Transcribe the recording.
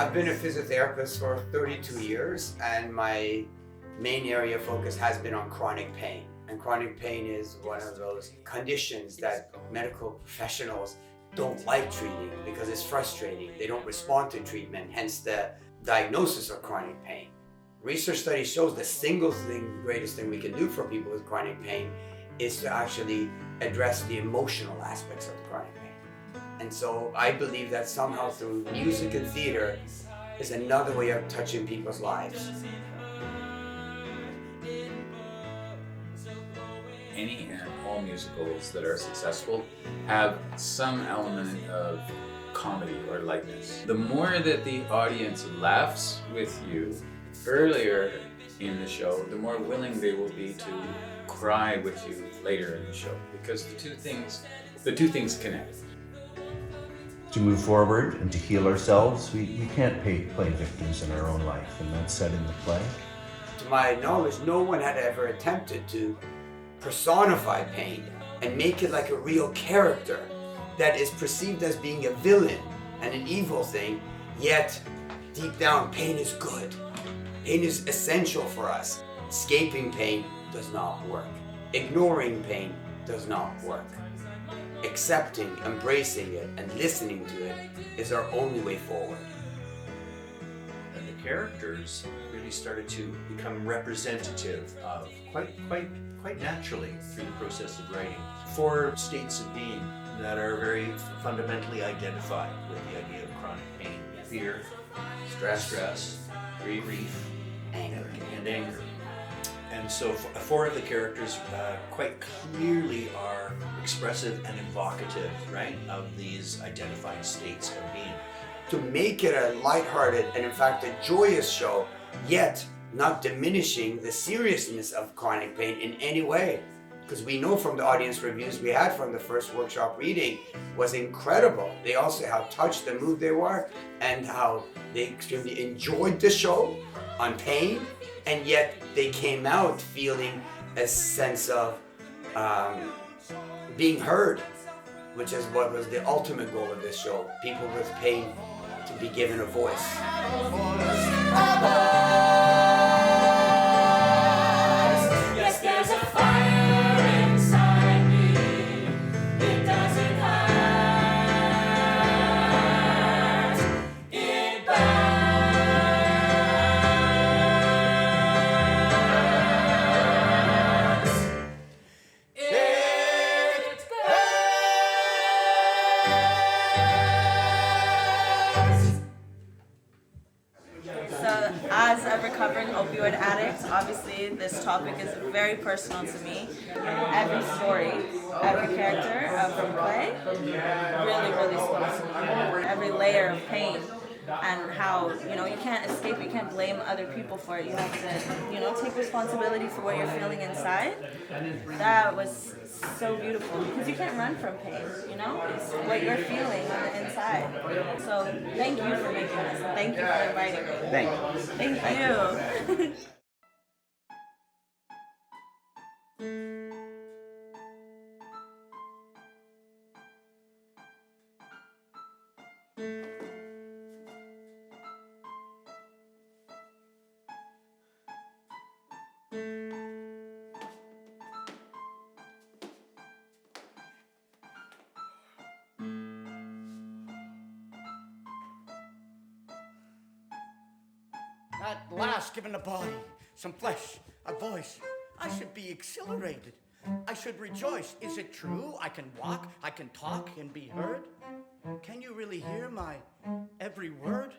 I've been a physiotherapist for 32 years, and my main area of focus has been on chronic pain. And chronic pain is one of those conditions that medical professionals don't like treating because it's frustrating. They don't respond to treatment, hence the diagnosis of chronic pain. Research study shows the single greatest thing we can do for people with chronic pain is to actually address the emotional aspects of the chronic pain. And so I believe that somehow through music and theater is another way of touching people's lives. Any and all musicals that are successful have some element of comedy or lightness. The more that the audience laughs with you earlier in the show, the more willing they will be to cry with you later in the show, because the two things connect. To move forward and to heal ourselves, we can't play victims in our own life, and that's said in the play. To my knowledge, no one had ever attempted to personify pain and make it like a real character that is perceived as being a villain and an evil thing, yet deep down pain is good. Pain is essential for us. Escaping pain does not work. Ignoring pain does not work. Accepting, embracing it, and listening to it is our only way forward. And the characters really started to become representative of quite naturally through the process of writing. 4 states of being that are very fundamentally identified with the idea of chronic pain: fear, stress, grief, Anger. and anger. And so 4 of the characters quite clearly are expressive and evocative, right, of these identified states of being. To make it a lighthearted and in fact a joyous show, yet not diminishing the seriousness of chronic pain in any way. Because we know from the audience reviews we had from the first workshop reading was incredible. They also how touched and moved they were, and how they extremely enjoyed the show on pain, and yet they came out feeling a sense of being heard, which is what was the ultimate goal of this show. People with pain to be given a voice. Yes, there's a fire inside me. It doesn't hurt. It burns. It burns. So, as a recovering opioid addict, obviously this topic is very personal to me. Every story, every character from play really speaks to me. Every layer of pain and how, you can't escape, you can't blame other people for it. You have to, take responsibility for what you're feeling inside. That was so beautiful because you can't run from pain, It's what you're feeling on the inside. So thank you for making this. Thank you for inviting me. Thank you. At last given a body, some flesh, a voice. I should be exhilarated. I should rejoice. Is it true? I can walk, I can talk and be heard? Can you really hear my every word?